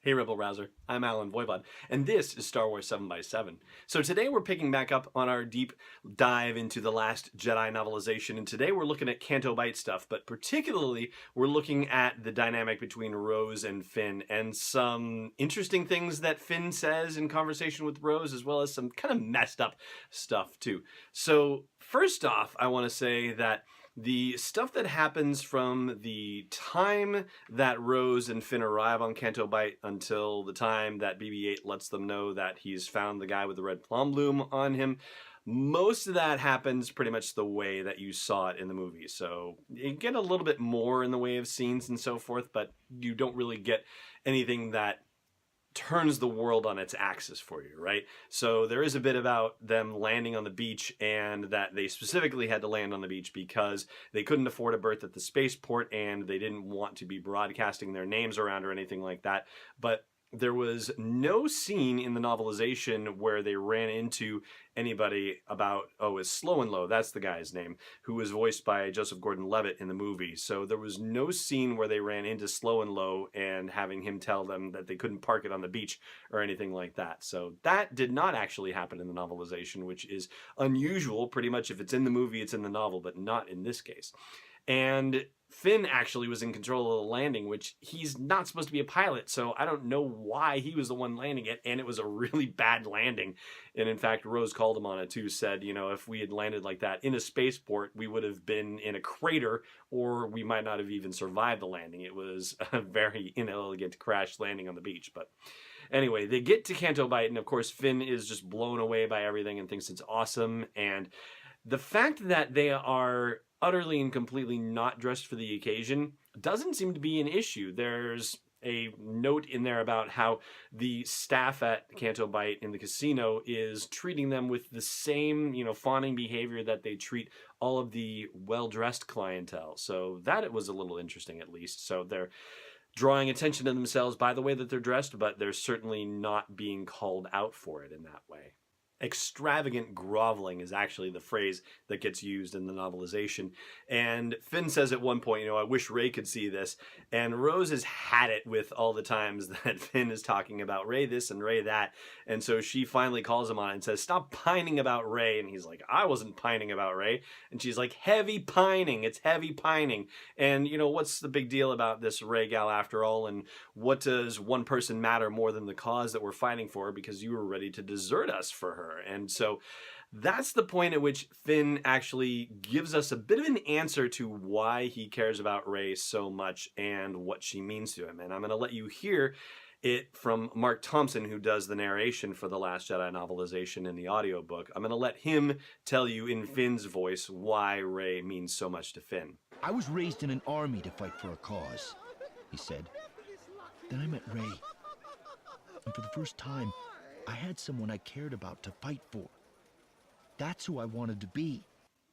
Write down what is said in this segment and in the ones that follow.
Hey Rebel Rouser, I'm Alan Voivod, and this is Star Wars 7x7. So today we're picking back up on our deep dive into the last Jedi novelization, and today we're looking at Canto Bight stuff, but particularly we're looking at the dynamic between Rose and Finn, and some interesting things that Finn says in conversation with Rose, as well as some kind of messed up stuff too. So first off, I want to say that the stuff that happens from the time that Rose and Finn arrive on Canto Bight until the time that BB-8 lets them know that he's found the guy with the red plum bloom on him, most of that happens pretty much the way that you saw it in the movie. So you get a little bit more in the way of scenes and so forth, but you don't really get anything that turns the world on its axis for you, right? So there is a bit about them landing on the beach, and that they specifically had to land on the beach because they couldn't afford a berth at the spaceport and they didn't want to be broadcasting their names around or anything like that. But there was no scene in the novelization where they ran into anybody about, it's Slow and Low, that's the guy's name, who was voiced by Joseph Gordon-Levitt in the movie. So there was no scene where they ran into Slow and Low and having him tell them that they couldn't park it on the beach or anything like that. So that did not actually happen in the novelization, which is unusual. Pretty much if it's in the movie, it's in the novel, but not in this case. And Finn actually was in control of the landing, which he's not supposed to be a pilot, so I don't know why he was the one landing it, and it was a really bad landing. And in fact, Rose called him on it too, said, if we had landed like that in a spaceport, we would have been in a crater, or we might not have even survived the landing. It was a very inelegant crash landing on the beach. But anyway, they get to Canto Bight, and of course, Finn is just blown away by everything and thinks it's awesome. And the fact that they are utterly and completely not dressed for the occasion doesn't seem to be an issue. There's a note in there about how the staff at Canto Bight in the casino is treating them with the same, fawning behavior that they treat all of the well-dressed clientele. So that it was a little interesting, at least. So they're drawing attention to themselves by the way that they're dressed, but they're certainly not being called out for it in that way. Extravagant groveling is actually the phrase that gets used in the novelization. And Finn says at one point, I wish Rey could see this. And Rose has had it with all the times that Finn is talking about Rey this and Rey that. And so she finally calls him on it and says, stop pining about Rey. And he's like, I wasn't pining about Rey. And she's like, heavy pining. It's heavy pining. And, what's the big deal about this Rey gal after all? And what does one person matter more than the cause that we're fighting for? Because you were ready to desert us for her. And so that's the point at which Finn actually gives us a bit of an answer to why he cares about Rey so much and what she means to him. And I'm going to let you hear it from Mark Thompson, who does the narration for the Last Jedi novelization in the audiobook. I'm going to let him tell you in Finn's voice why Rey means so much to Finn. I was raised in an army to fight for a cause, he said. Then I met Rey. And for the first time, I had someone I cared about to fight for. That's who I wanted to be.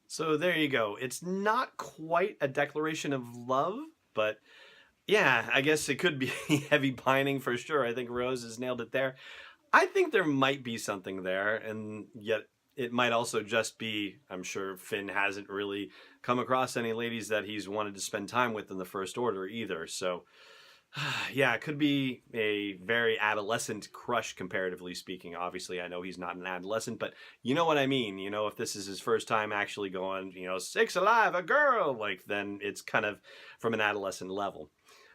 So there you go. It's not quite a declaration of love, but yeah, I guess it could be heavy pining for sure. I think Rose has nailed it there. I think there might be something there, and yet it might also just be, I'm sure Finn hasn't really come across any ladies that he's wanted to spend time with in the First Order either, so yeah, it could be a very adolescent crush, comparatively speaking. Obviously, I know he's not an adolescent, but you know what I mean. If this is his first time actually going, sakes alive, a girl, then it's kind of from an adolescent level.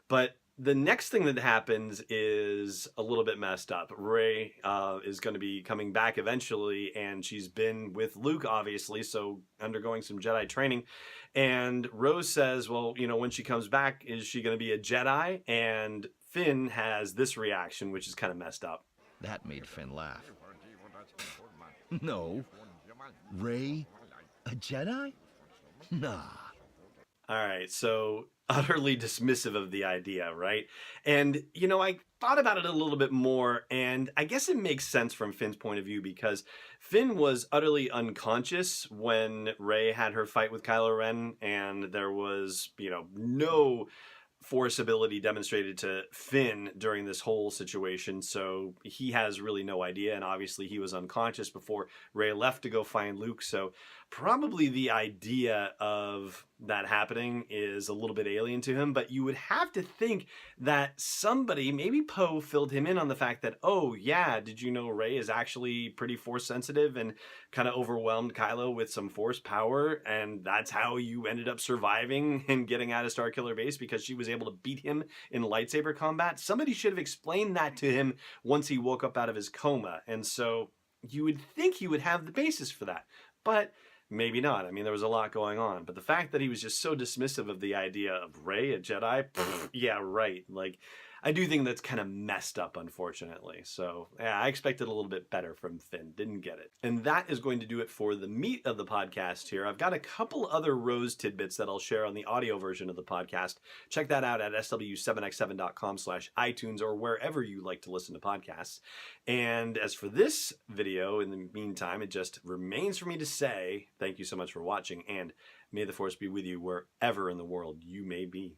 But the next thing that happens is a little bit messed up. Rey is going to be coming back eventually, and she's been with Luke, obviously, so undergoing some Jedi training. And Rose says, well, when she comes back, is she going to be a Jedi? And Finn has this reaction, which is kind of messed up. That made Finn laugh. No. Rey? A Jedi? Nah. All right, so utterly dismissive of the idea, right? And, I thought about it a little bit more, and I guess it makes sense from Finn's point of view, because Finn was utterly unconscious when Rey had her fight with Kylo Ren, and there was, no Force ability demonstrated to Finn during this whole situation, so he has really no idea, and obviously he was unconscious before Rey left to go find Luke, so probably the idea of that happening is a little bit alien to him, but you would have to think that somebody, maybe Poe, filled him in on the fact that, oh yeah, did you know Rey is actually pretty force sensitive and kind of overwhelmed Kylo with some force power, and that's how you ended up surviving and getting out of Starkiller Base, because she was able to beat him in lightsaber combat. Somebody should have explained that to him once he woke up out of his coma, and so you would think he would have the basis for that. But maybe not. I mean, there was a lot going on. But the fact that he was just so dismissive of the idea of Rey, a Jedi, yeah, right. Like, I do think that's kind of messed up, unfortunately. So, yeah, I expected a little bit better from Finn. Didn't get it. And that is going to do it for the meat of the podcast here. I've got a couple other Rose tidbits that I'll share on the audio version of the podcast. Check that out at sw7x7.com/iTunes or wherever you like to listen to podcasts. And as for this video, in the meantime, it just remains for me to say thank you so much for watching, and may the Force be with you wherever in the world you may be.